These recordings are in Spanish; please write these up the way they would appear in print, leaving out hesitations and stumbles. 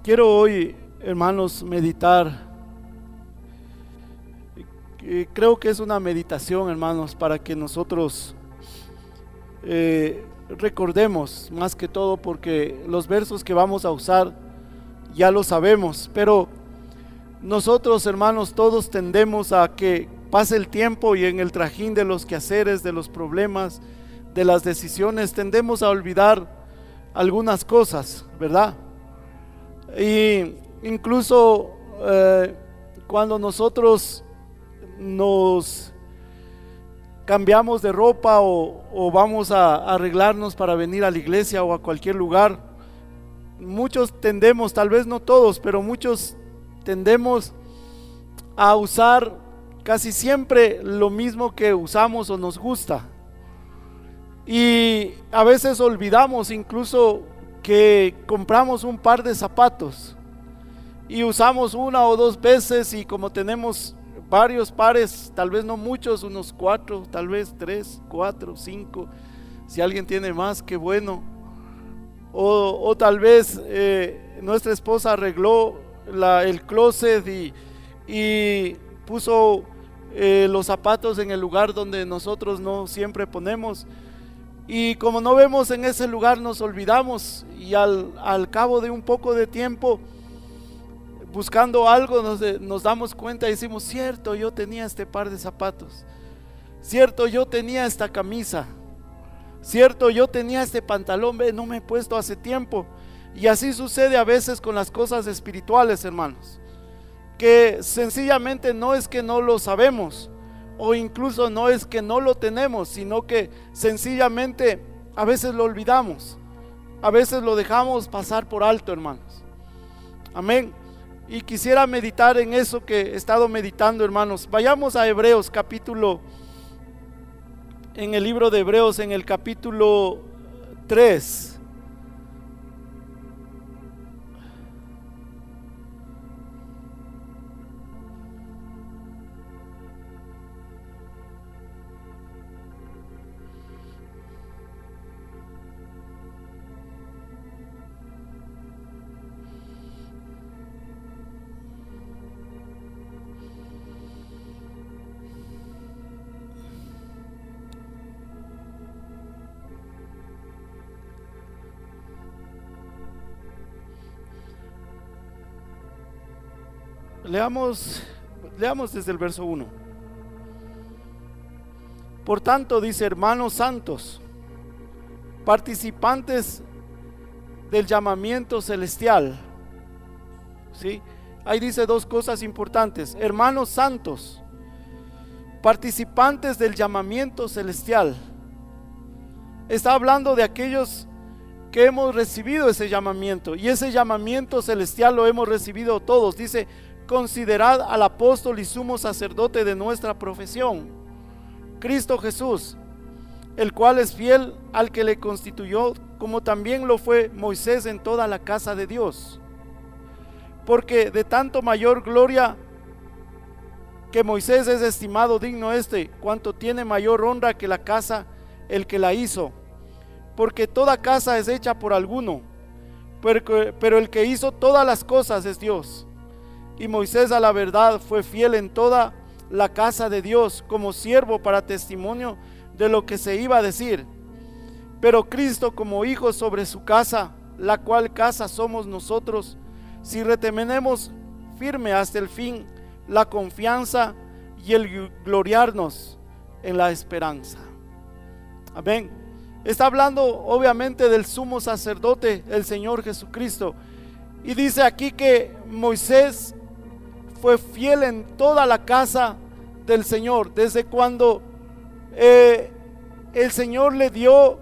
Quiero hoy, hermanos, meditar. Creo que es una meditación, hermanos, para que nosotros recordemos más que todo, porque los versos que vamos a usar ya lo sabemos, pero nosotros, hermanos, todos tendemos a que pase el tiempo y en el trajín de los quehaceres, de los problemas, de las decisiones, tendemos a olvidar algunas cosas, ¿verdad? Y incluso cuando nosotros nos cambiamos de ropa o vamos a arreglarnos para venir a la iglesia o a cualquier lugar, muchos tendemos, tal vez no todos, pero muchos tendemos a usar casi siempre lo mismo que usamos o nos gusta, y a veces olvidamos incluso que compramos un par de zapatos y usamos una o dos veces, y como tenemos varios pares, tal vez no muchos, unos 4, tal vez 3, 4, 5, si alguien tiene más, qué bueno. O tal vez nuestra esposa arregló el closet y puso los zapatos en el lugar donde nosotros no siempre ponemos, y como no vemos en ese lugar nos olvidamos, y al cabo de un poco de tiempo buscando algo nos damos cuenta y decimos: cierto, yo tenía este par de zapatos, cierto, yo tenía esta camisa, cierto, yo tenía este pantalón, no me he puesto hace tiempo. Y así sucede a veces con las cosas espirituales, hermanos, que sencillamente no es que no lo sabemos, o incluso no es que no lo tenemos, sino que sencillamente a veces lo olvidamos, a veces lo dejamos pasar por alto, hermanos. Amén. Y quisiera meditar en eso que he estado meditando, hermanos. Vayamos a Hebreos capítulo, en el libro de Hebreos, en el capítulo 3. Leamos desde el verso 1. Por tanto, dice: hermanos santos, participantes del llamamiento celestial. ¿Sí? Ahí dice dos cosas importantes: hermanos santos, participantes del llamamiento celestial. Está hablando de aquellos que hemos recibido ese llamamiento, y ese llamamiento celestial lo hemos recibido todos. Dice: considerad al apóstol y sumo sacerdote de nuestra profesión, Cristo Jesús, el cual es fiel al que le constituyó, como también lo fue Moisés en toda la casa de Dios. Porque de tanto mayor gloria que Moisés es estimado digno cuanto tiene mayor honra que la casa el que la hizo. Porque toda casa es hecha por alguno, pero el que hizo todas las cosas es Dios. Y Moisés, a la verdad, fue fiel en toda la casa de Dios, como siervo para testimonio de lo que se iba a decir. Pero Cristo como hijo sobre su casa, la cual casa somos nosotros, si retenemos firme hasta el fin la confianza y el gloriarnos en la esperanza. Amén. Está hablando obviamente del sumo sacerdote, el Señor Jesucristo, y dice aquí que Moisés fue fiel en toda la casa del Señor. Desde cuando el Señor le dio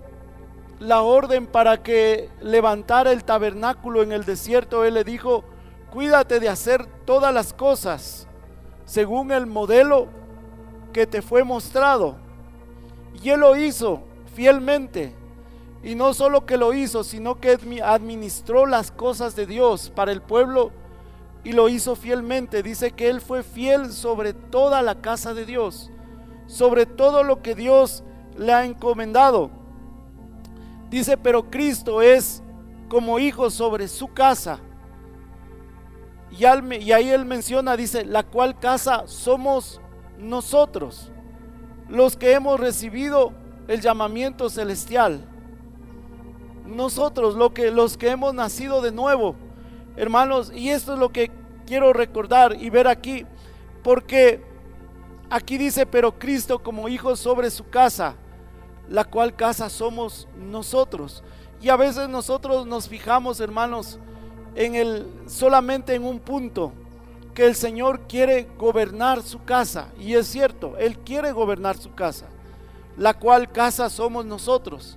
la orden para que levantara el tabernáculo en el desierto, Él le dijo: cuídate de hacer todas las cosas según el modelo que te fue mostrado. Y Él lo hizo fielmente, y no solo que lo hizo, sino que administró las cosas de Dios para el pueblo, y lo hizo fielmente. Dice que Él fue fiel sobre toda la casa de Dios, sobre todo lo que Dios le ha encomendado. Dice: pero Cristo es como hijo sobre su casa. Y ahí él menciona, dice, la cual casa somos nosotros, los que hemos recibido el llamamiento celestial. Nosotros, los que hemos nacido de nuevo, hermanos. Y esto es lo que quiero recordar y ver aquí, porque aquí dice, pero Cristo como hijo sobre su casa, la cual casa somos nosotros. Y a veces nosotros nos fijamos, hermanos, solamente en un punto, que el Señor quiere gobernar su casa. Y es cierto, Él quiere gobernar su casa, la cual casa somos nosotros.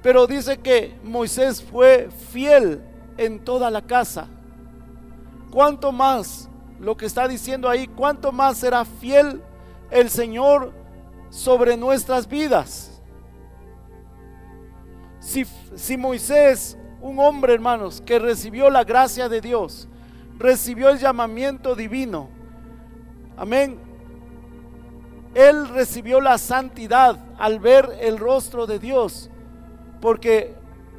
Pero dice que Moisés fue fiel en toda la casa. ¿Cuánto más, lo que está diciendo ahí, cuánto más será fiel el Señor sobre nuestras vidas? Si Moisés, un hombre, hermanos, que recibió la gracia de Dios, recibió el llamamiento divino, amén, él recibió la santidad al ver el rostro de Dios, porque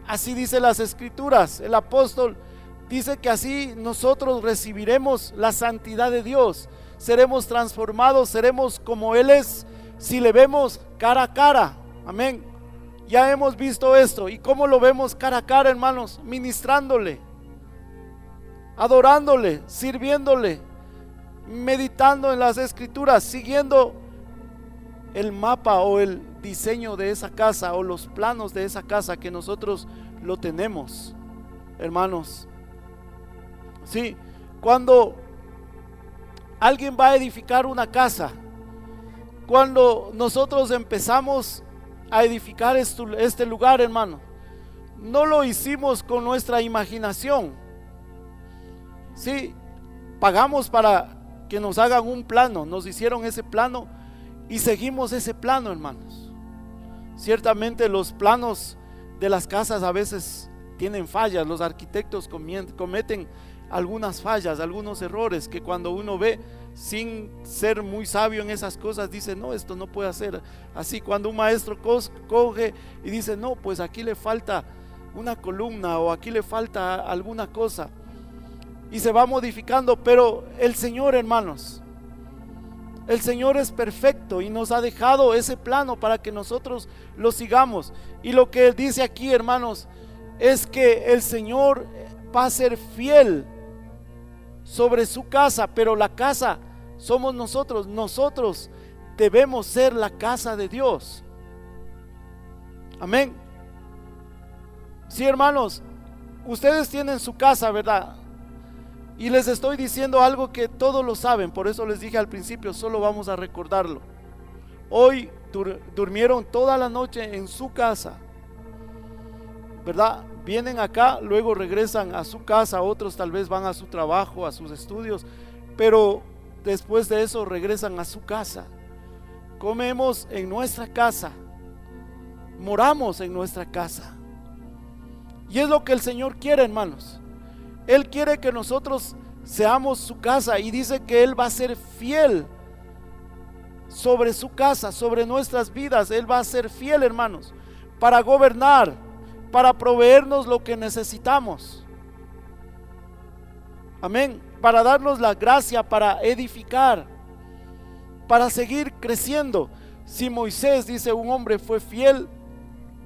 así dice las escrituras. El apóstol dice que así nosotros recibiremos la santidad de Dios, seremos transformados, seremos como Él es, si le vemos cara a cara, amén. Ya hemos visto esto. ¿Y cómo lo vemos cara a cara, hermanos? Ministrándole, adorándole, sirviéndole, meditando en las escrituras, siguiendo el mapa o el diseño de esa casa o los planos de esa casa, que nosotros lo tenemos, hermanos. Sí, cuando alguien va a edificar una casa, cuando nosotros empezamos a edificar este lugar, hermano, no lo hicimos con nuestra imaginación. Sí, pagamos para que nos hagan un plano, nos hicieron ese plano y seguimos ese plano, hermanos. Ciertamente los planos de las casas a veces tienen fallas, los arquitectos cometen algunas fallas, algunos errores que cuando uno ve, sin ser muy sabio en esas cosas, dice, no, esto no puede ser así. Cuando un maestro coge y dice, no, pues aquí le falta una columna o aquí le falta alguna cosa, y se va modificando. Pero el Señor, hermanos, el Señor es perfecto y nos ha dejado ese plano para que nosotros lo sigamos. Y lo que dice aquí, hermanos, es que el Señor va a ser fiel sobre su casa, pero la casa somos nosotros. Nosotros debemos ser la casa de Dios. Amén. Sí, hermanos, ustedes tienen su casa, ¿verdad? Y les estoy diciendo algo que todos lo saben, por eso les dije al principio, solo vamos a recordarlo. Hoy durmieron toda la noche en su casa, ¿verdad? Vienen acá, luego regresan a su casa, otros tal vez van a su trabajo, a sus estudios, pero después de eso regresan a su casa. Comemos en nuestra casa, moramos en nuestra casa. Y es lo que el Señor quiere, hermanos. Él quiere que nosotros seamos su casa, y dice que Él va a ser fiel sobre su casa, sobre nuestras vidas. Él va a ser fiel, hermanos, para gobernar, para proveernos lo que necesitamos. Amén. Para darnos la gracia para edificar, para seguir creciendo. Si Moisés, dice, un hombre fue fiel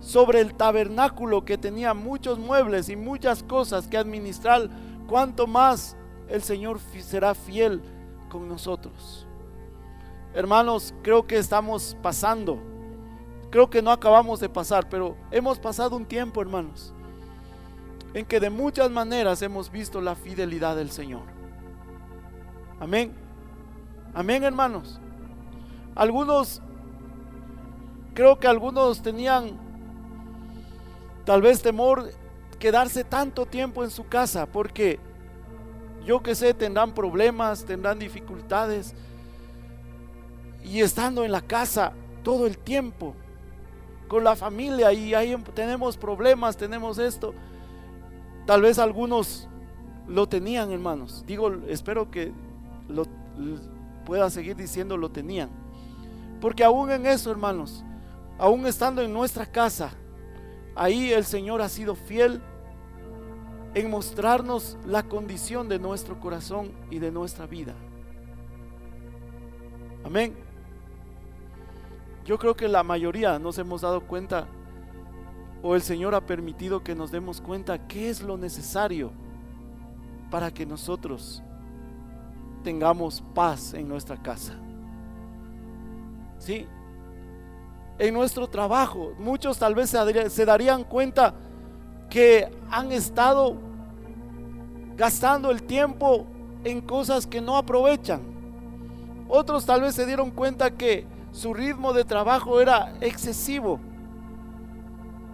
sobre el tabernáculo, que tenía muchos muebles y muchas cosas que administrar, cuánto más el Señor será fiel con nosotros. Hermanos, creo que estamos pasando, creo que no acabamos de pasar, pero hemos pasado un tiempo, hermanos, en que de muchas maneras hemos visto la fidelidad del Señor. Amén. Amén, hermanos. Creo que algunos tenían tal vez temor quedarse tanto tiempo en su casa, porque yo que sé, tendrán problemas, tendrán dificultades, y estando en la casa todo el tiempo con la familia, y ahí tenemos problemas, tenemos esto. Tal vez algunos lo tenían, hermanos. Digo, espero que lo pueda seguir diciendo, lo tenían, porque aún en eso, hermanos, aún estando en nuestra casa, ahí el Señor ha sido fiel en mostrarnos la condición de nuestro corazón y de nuestra vida. Amén. Yo creo que la mayoría nos hemos dado cuenta, o el Señor ha permitido que nos demos cuenta qué es lo necesario para que nosotros tengamos paz en nuestra casa. ¿Sí? En nuestro trabajo, muchos tal vez se darían cuenta que han estado gastando el tiempo en cosas que no aprovechan. Otros tal vez se dieron cuenta que su ritmo de trabajo era excesivo,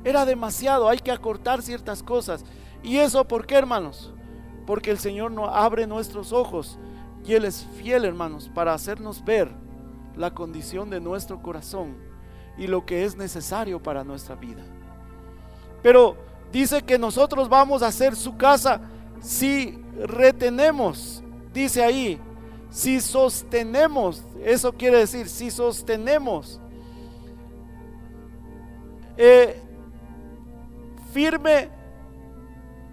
era demasiado, hay que acortar ciertas cosas. ¿Y eso por qué, hermanos? Porque el Señor nos abre nuestros ojos y Él es fiel, hermanos, para hacernos ver la condición de nuestro corazón y lo que es necesario para nuestra vida. Pero dice que nosotros vamos a hacer su casa si retenemos, dice ahí, si sostenemos, eso quiere decir, si sostenemos firme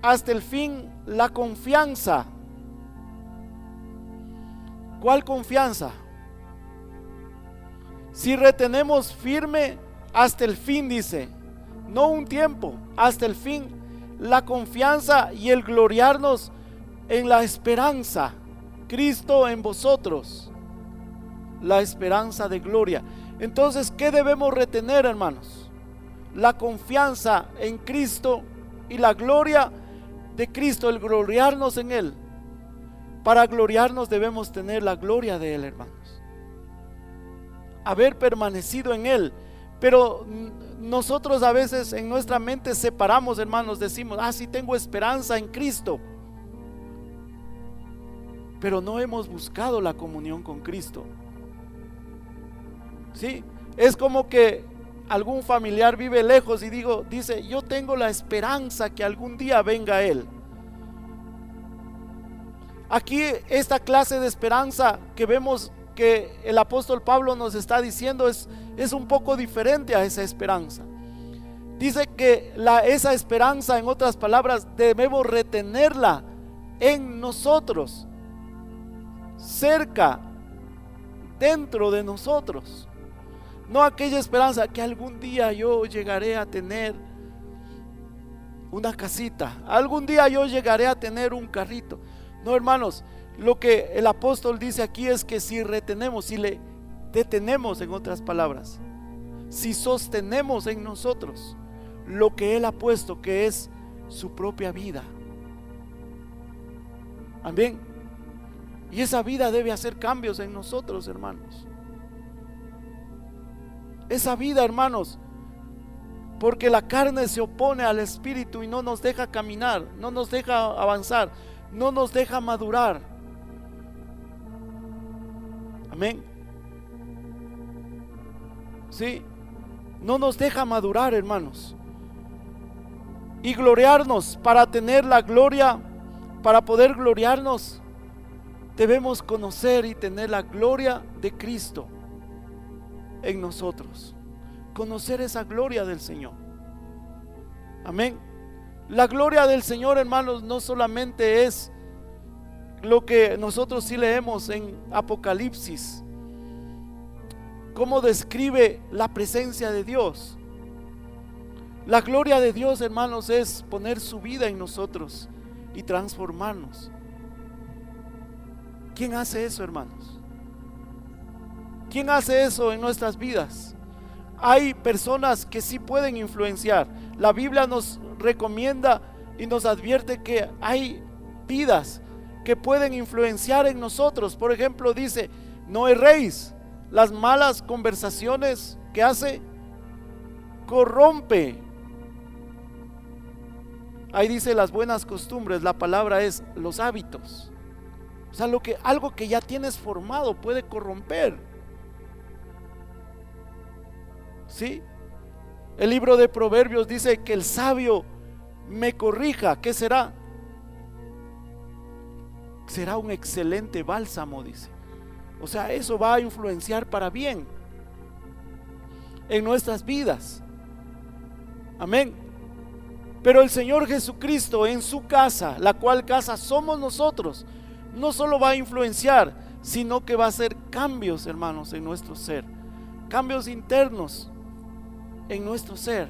hasta el fin la confianza. ¿Cuál confianza? Si retenemos firme hasta el fin, dice, no un tiempo, hasta el fin, la confianza y el gloriarnos en la esperanza, Cristo en vosotros, la esperanza de gloria. Entonces, ¿qué debemos retener, hermanos? La confianza en Cristo y la gloria de Cristo, el gloriarnos en Él. Para gloriarnos debemos tener la gloria de Él, hermanos, haber permanecido en Él. Pero nosotros a veces en nuestra mente separamos, hermanos, decimos, sí tengo esperanza en Cristo, pero no hemos buscado la comunión con Cristo. ¿Sí? Es como que algún familiar vive lejos y dice, yo tengo la esperanza que algún día venga Él. Aquí esta clase de esperanza que vemos que el apóstol Pablo nos está diciendo es un poco diferente a esa esperanza. Dice que esa esperanza, en otras palabras, debemos retenerla en nosotros, cerca, dentro de nosotros. No aquella esperanza que algún día yo llegaré a tener una casita, algún día yo llegaré a tener un carrito. No, hermanos, lo que el apóstol dice aquí es que si retenemos, si le detenemos, en otras palabras, si sostenemos en nosotros lo que Él ha puesto, que es su propia vida. Amén. Y esa vida debe hacer cambios en nosotros, hermanos. Esa vida, hermanos, porque la carne se opone al espíritu y no nos deja caminar, no nos deja avanzar, no nos deja madurar. Amén. Sí, no nos deja madurar, hermanos. Y gloriarnos, para tener la gloria, para poder gloriarnos, debemos conocer y tener la gloria de Cristo en nosotros. Conocer esa gloria del Señor. Amén. La gloria del Señor, hermanos, no solamente es lo que nosotros sí leemos en Apocalipsis, cómo describe la presencia de Dios. La gloria de Dios, hermanos, es poner su vida en nosotros y transformarnos. ¿Quién hace eso, hermanos? ¿Quién hace eso en nuestras vidas? Hay personas que sí pueden influenciar. La Biblia nos recomienda y nos advierte que hay vidas que pueden influenciar en nosotros. Por ejemplo, dice, no erréis. Las malas conversaciones que hace, corrompe. Ahí dice las buenas costumbres, la palabra es los hábitos. O sea, algo que ya tienes formado puede corromper. ¿Sí? El libro de Proverbios dice que el sabio me corrija. ¿Qué será? Será un excelente bálsamo, dice. O sea, eso va a influenciar para bien en nuestras vidas. Amén. Pero el Señor Jesucristo en su casa, la cual casa somos nosotros, no solo va a influenciar, sino que va a hacer cambios, hermanos, en nuestro ser, cambios internos en nuestro ser.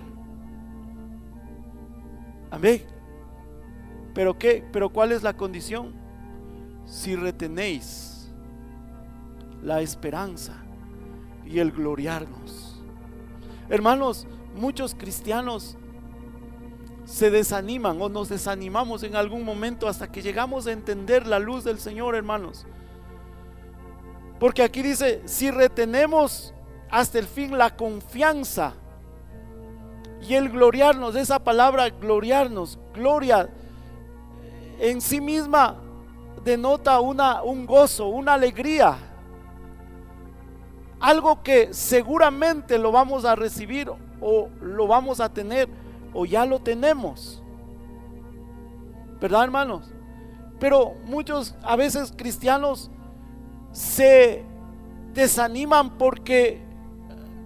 Amén. ¿Pero qué? ¿Pero cuál es la condición? Si retenéis la esperanza y el gloriarnos. Hermanos, muchos cristianos se desaniman o nos desanimamos en algún momento hasta que llegamos a entender la luz del Señor, hermanos. Porque aquí dice, si retenemos hasta el fin la confianza y el gloriarnos. Esa palabra gloriarnos, gloria en sí misma denota un gozo, una alegría, algo que seguramente lo vamos a recibir o lo vamos a tener o ya lo tenemos, ¿verdad, hermanos? Pero muchos a veces cristianos se desaniman porque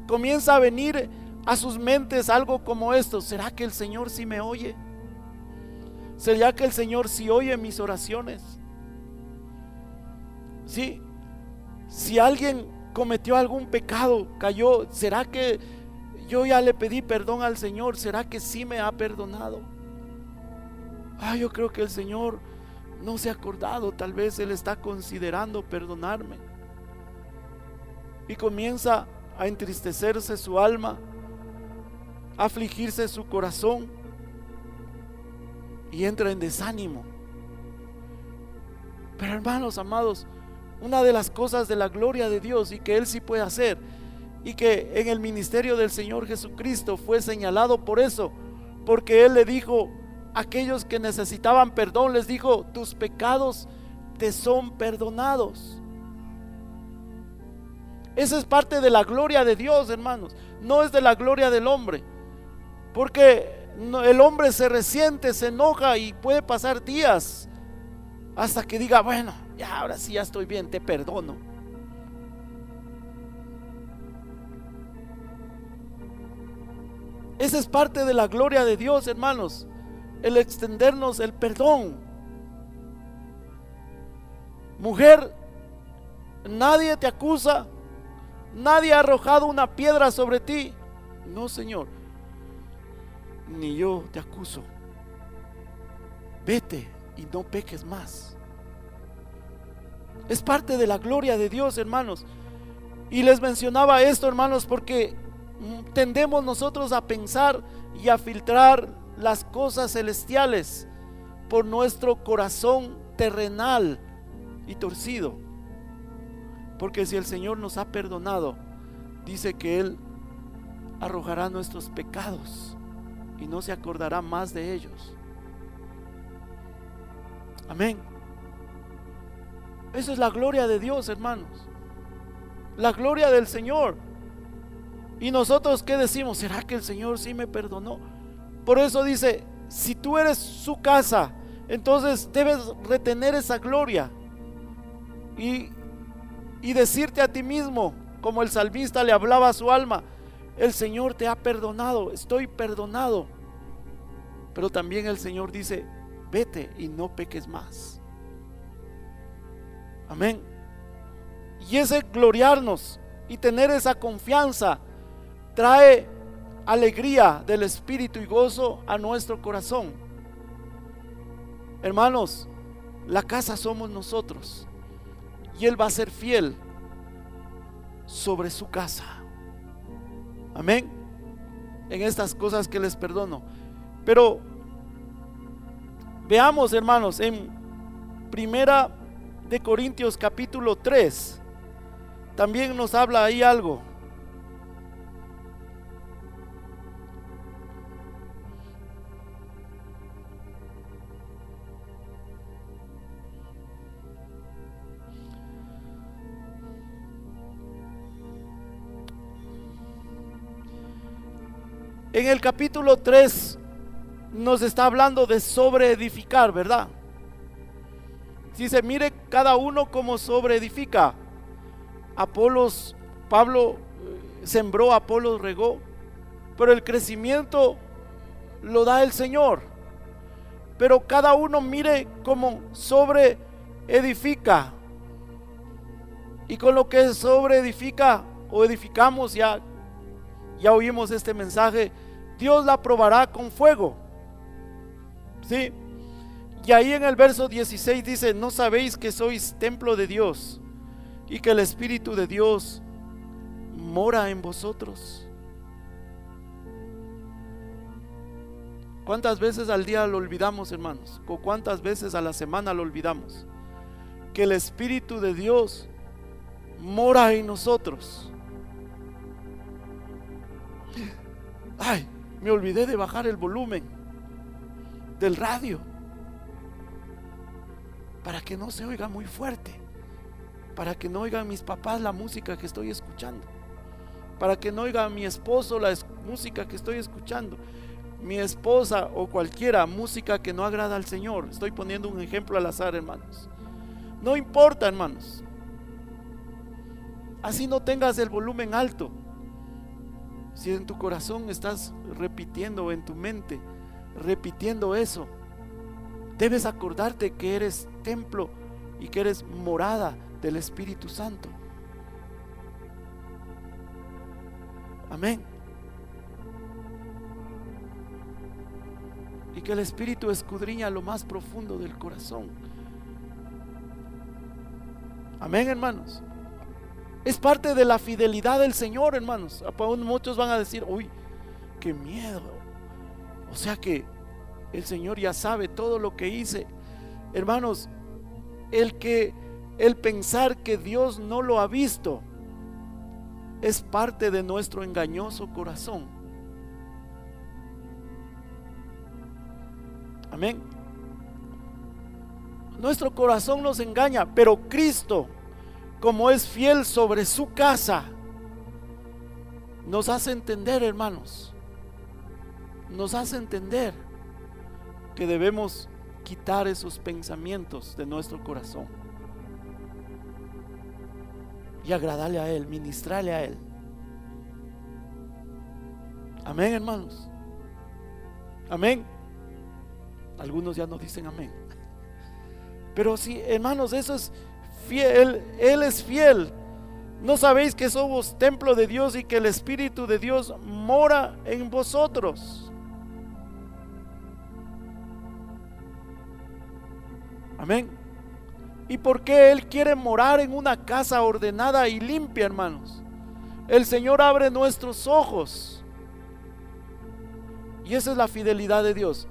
comienza a venir a sus mentes algo como esto: ¿será que el Señor sí me oye? ¿Será que el Señor sí oye mis oraciones? Sí. Si alguien cometió algún pecado, cayó, ¿será que yo ya le pedí perdón al Señor? ¿Será que sí me ha perdonado? Yo creo que el Señor no se ha acordado, tal vez Él está considerando perdonarme. Y comienza a entristecerse su alma, a afligirse su corazón y entra en desánimo. Pero hermanos amados, una de las cosas de la gloria de Dios y que Él sí puede hacer, y que en el ministerio del Señor Jesucristo fue señalado por eso, porque Él le dijo a aquellos que necesitaban perdón, les dijo: tus pecados te son perdonados. Esa es parte de la gloria de Dios, hermanos, no es de la gloria del hombre, porque el hombre se resiente, se enoja y puede pasar días hasta que diga: bueno, ya ahora sí ya estoy bien, te perdono. Esa es parte de la gloria de Dios, hermanos, el extendernos el perdón. Mujer, nadie te acusa, nadie ha arrojado una piedra sobre ti. No, Señor, ni yo te acuso. Vete y no peques más. Es parte de la gloria de Dios, hermanos. Y les mencionaba esto, hermanos, porque tendemos nosotros a pensar y a filtrar las cosas celestiales por nuestro corazón terrenal y torcido. Porque si el Señor nos ha perdonado, dice que Él arrojará nuestros pecados y no se acordará más de ellos. Amén. Eso es la gloria de Dios, hermanos, la gloria del Señor. Y nosotros, ¿qué decimos? ¿Será que el Señor sí me perdonó? Por eso dice: si tú eres su casa, entonces debes retener esa gloria y decirte a ti mismo, como el salmista le hablaba a su alma: el Señor te ha perdonado, estoy perdonado. Pero también el Señor dice: vete y no peques más. Amén. Y ese gloriarnos y tener esa confianza trae alegría del Espíritu y gozo a nuestro corazón. Hermanos, la casa somos nosotros y Él va a ser fiel sobre su casa. Amén. En estas cosas que les perdono. Pero veamos, hermanos, en Primera de Corintios capítulo 3 también nos habla ahí algo. En el capítulo 3 nos está hablando de sobreedificar, ¿verdad? Dice: mire cada uno como sobreedifica. Apolos, Pablo sembró, Apolos regó, pero el crecimiento lo da el Señor, pero cada uno mire cómo sobre edifica, y con lo que sobre edifica o edificamos, ya oímos este mensaje, Dios la probará con fuego. ¿Sí? Y ahí en el verso 16 dice: ¿no sabéis que sois templo de Dios y que el Espíritu de Dios mora en vosotros? ¿Cuántas veces al día lo olvidamos, hermanos? ¿O cuántas veces a la semana lo olvidamos? Que el Espíritu de Dios mora en nosotros. Ay, me olvidé de bajar el volumen del radio para que no se oiga muy fuerte, para que no oigan mis papás la música que estoy escuchando, para que no oiga mi esposo la música que estoy escuchando, mi esposa o cualquiera música que no agrada al Señor. Estoy poniendo un ejemplo al azar, hermanos. No importa, hermanos, así no tengas el volumen alto. Si en tu corazón estás repitiendo, en tu mente repitiendo eso, debes acordarte que eres templo y que eres morada del Espíritu Santo. Amén. Y que el Espíritu escudriña lo más profundo del corazón. Amén, hermanos. Es parte de la fidelidad del Señor, hermanos. Muchos van a decir: uy, qué miedo. O sea que el Señor ya sabe todo lo que hice. Hermanos, el pensar que Dios no lo ha visto es parte de nuestro engañoso corazón. Amén. Nuestro corazón nos engaña, pero Cristo, como es fiel sobre su casa, nos hace entender, hermanos, nos hace entender que debemos quitar esos pensamientos de nuestro corazón y agradarle a Él, ministrarle a Él. Amén, hermanos. Amén. Algunos ya no dicen amén. Pero sí, hermanos, eso es fiel. Él es fiel. ¿No sabéis que somos templo de Dios y que el Espíritu de Dios mora en vosotros? Amén. ¿Y por qué Él quiere morar en una casa ordenada y limpia, hermanos? El Señor abre nuestros ojos. Y esa es la fidelidad de Dios.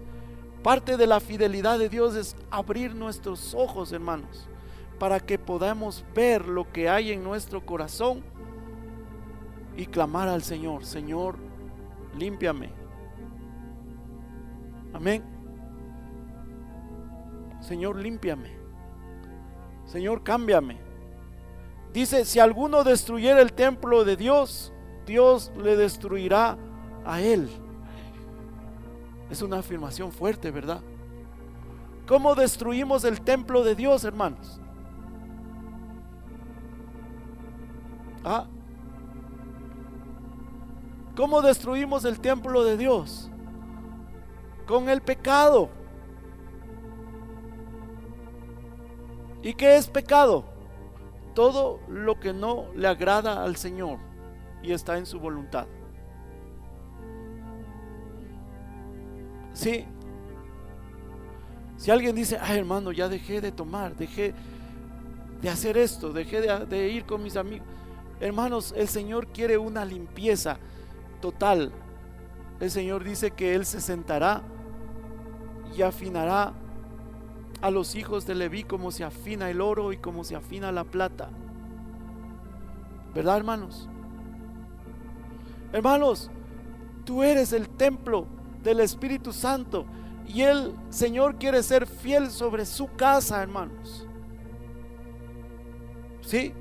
Parte de la fidelidad de Dios es abrir nuestros ojos, hermanos, para que podamos ver lo que hay en nuestro corazón y clamar al Señor: Señor, límpiame. Amén. Señor, límpiame. Señor, cámbiame. Dice: si alguno destruyera el templo de Dios, Dios le destruirá a él. Es una afirmación fuerte, ¿verdad? ¿Cómo destruimos el templo de Dios, hermanos? ¿Cómo destruimos el templo de Dios? Con el pecado. ¿Y qué es pecado? Todo lo que no le agrada al Señor y está en su voluntad. Sí. Si alguien dice: ay, hermano, ya dejé de tomar, dejé de hacer esto, dejé de ir con mis amigos. Hermanos, el Señor quiere una limpieza total. El Señor dice que Él se sentará y afinará a los hijos de Leví como se afina el oro y como se afina la plata. ¿Verdad, hermanos? Hermanos, tú eres el templo del Espíritu Santo y el Señor quiere ser fiel sobre su casa, hermanos. ¿Sí?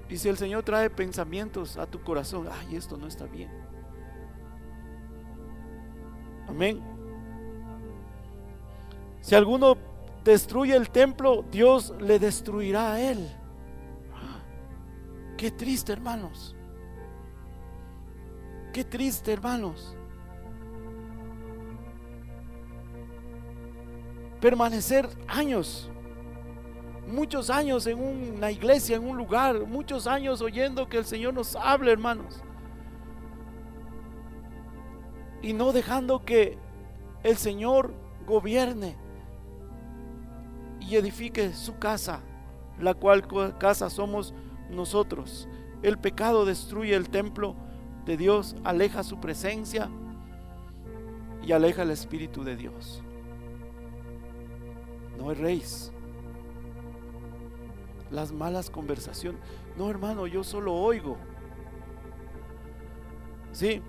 Y si el Señor trae pensamientos a tu corazón: ay, esto no está bien. Amén. Si alguno destruye el templo, Dios le destruirá a él. Qué triste, hermanos. Qué triste, hermanos. Permanecer años, muchos años en una iglesia, en un lugar, muchos años oyendo que el Señor nos hable, hermanos, y no dejando que el Señor gobierne y edifique su casa, la cual casa somos nosotros. El pecado destruye el templo de Dios, aleja su presencia y aleja el Espíritu de Dios. No erréis. Las malas conversaciones. No, hermano, yo solo oigo. Sí.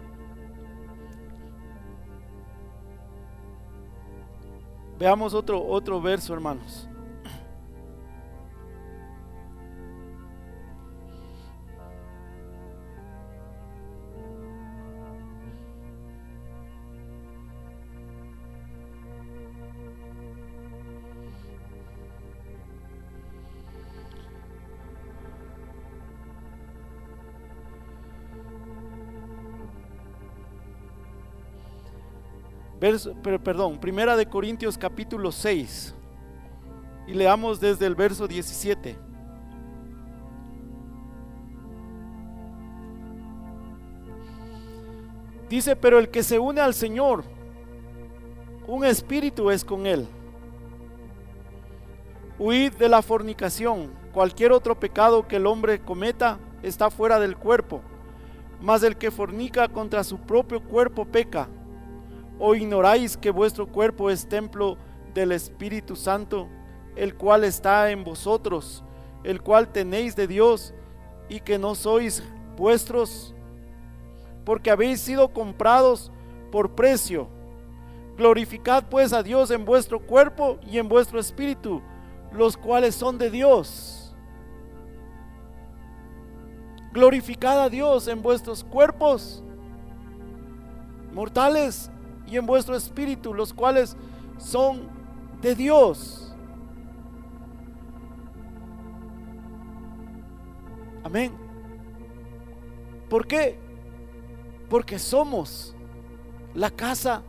Veamos otro verso, hermanos. Primera de Corintios capítulo 6, y leamos desde el verso 17. Dice: pero el que se une al Señor, un espíritu es con él. Huid de la fornicación. Cualquier otro pecado que el hombre cometa está fuera del cuerpo, mas el que fornica contra su propio cuerpo peca. ¿O ignoráis que vuestro cuerpo es templo del Espíritu Santo, el cual está en vosotros, el cual tenéis de Dios, y que no sois vuestros? Porque habéis sido comprados por precio. Glorificad pues a Dios en vuestro cuerpo y en vuestro espíritu, los cuales son de Dios. Glorificad a Dios en vuestros cuerpos mortales y en vuestro espíritu, los cuales son de Dios. Amén. ¿Por qué? Porque somos la casa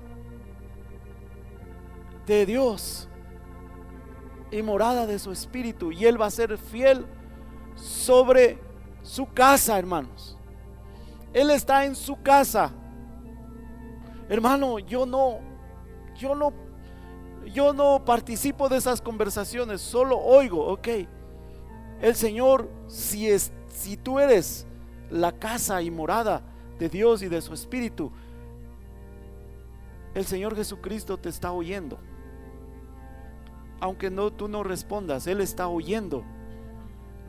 de Dios y morada de su espíritu, y Él va a ser fiel sobre su casa, hermanos. Él está en su casa. Hermano, yo no participo de esas conversaciones, solo oigo. Ok, el Señor, si tú eres la casa y morada de Dios y de su espíritu, el Señor Jesucristo te está oyendo. Aunque tú no respondas, Él está oyendo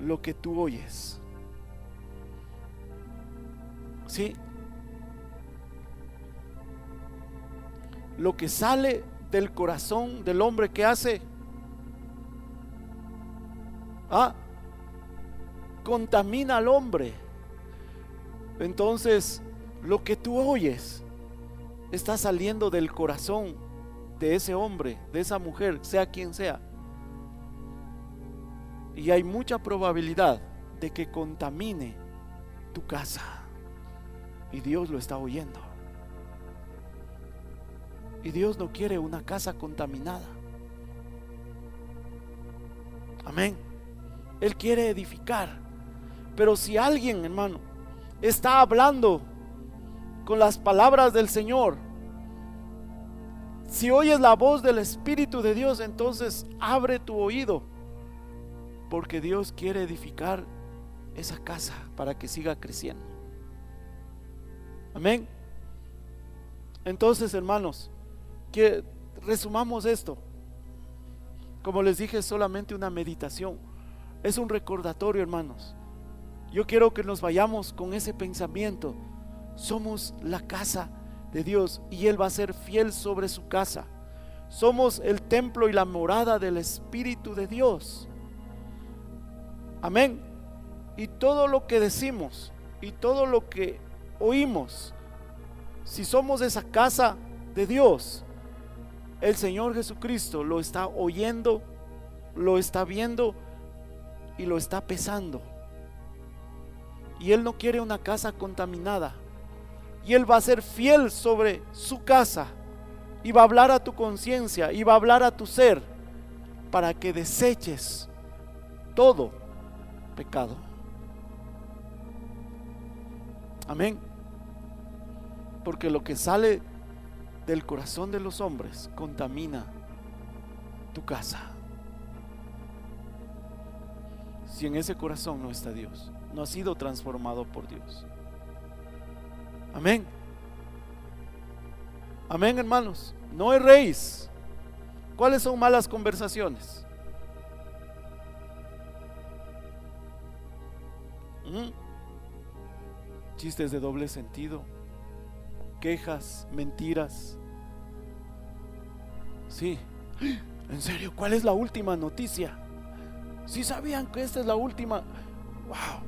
lo que tú oyes. ¿Sí? Lo que sale del corazón del hombre, que hace contamina al hombre. Entonces, lo que tú oyes está saliendo del corazón de ese hombre, de esa mujer, sea quien sea. Y hay mucha probabilidad de que contamine tu casa, y Dios lo está oyendo. Y Dios no quiere una casa contaminada. Amén. Él quiere edificar. Pero si alguien, hermano, está hablando con las palabras del Señor, si oyes la voz del Espíritu de Dios, entonces abre tu oído, porque Dios quiere edificar esa casa para que siga creciendo. Amén. Entonces, hermanos, que resumamos esto. Como les dije, es solamente una meditación, es un recordatorio, hermanos. Yo quiero que nos vayamos con ese pensamiento. Somos la casa de Dios y Él va a ser fiel sobre su casa. Somos el templo y la morada del Espíritu de Dios. Amén. Y todo lo que decimos y todo lo que oímos, si somos esa casa de Dios, el Señor Jesucristo lo está oyendo, lo está viendo y lo está pesando. Y Él no quiere una casa contaminada. y Él va a ser fiel sobre su casa y va a hablar a tu conciencia y va a hablar a tu ser para que deseches todo pecado. Amén. Porque lo que sale del corazón de los hombres contamina tu casa. Si en ese corazón no está Dios, no ha sido transformado por Dios. Amén. Amén, hermanos. No erréis. ¿Cuáles son malas conversaciones? Chistes de doble sentido, quejas, mentiras. Sí. ¿En serio? ¿Cuál es la última noticia? ¿Sí sabían que esta es la última? Wow.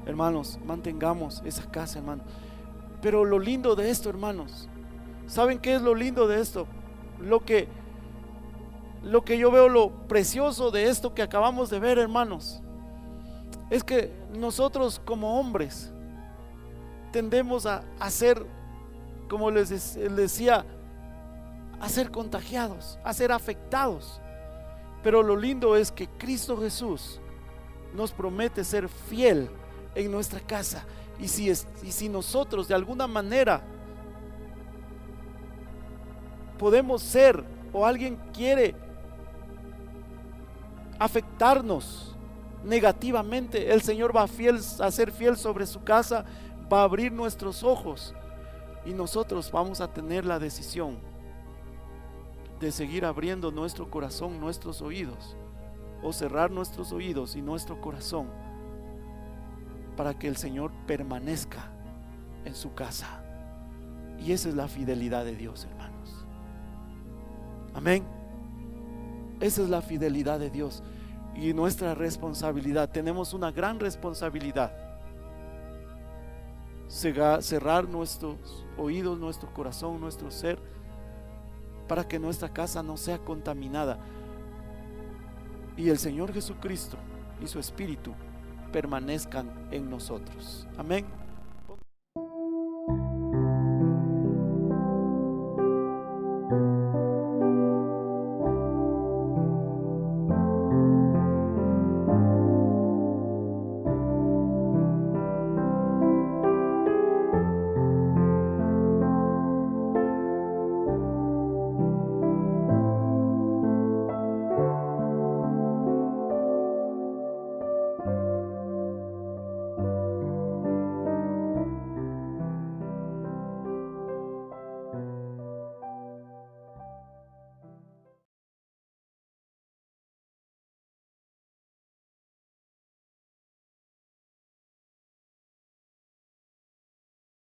Hermanos, mantengamos esa casa, hermanos. Pero lo lindo de esto, hermanos, ¿saben qué es lo lindo de esto? Lo que yo veo, lo precioso de esto que acabamos de ver, hermanos, es que nosotros como hombres tendemos a ser, como les decía, a ser contagiados, a ser afectados. Pero lo lindo es que Cristo Jesús nos promete ser fiel en nuestra casa. Y si nosotros de alguna manera podemos ser, o alguien quiere afectarnos negativamente, el Señor va a ser fiel sobre su casa, va a abrir nuestros ojos y nosotros vamos a tener la decisión de seguir abriendo nuestro corazón, nuestros oídos, o cerrar nuestros oídos y nuestro corazón para que el Señor permanezca en su casa. Y esa es la fidelidad de Dios, hermanos. Amén. Esa es la fidelidad de Dios y nuestra responsabilidad. Tenemos una gran responsabilidad: cerrar nuestros oídos, nuestro corazón, nuestro ser, para que nuestra casa no sea contaminada y el Señor Jesucristo y su Espíritu permanezcan en nosotros. Amén.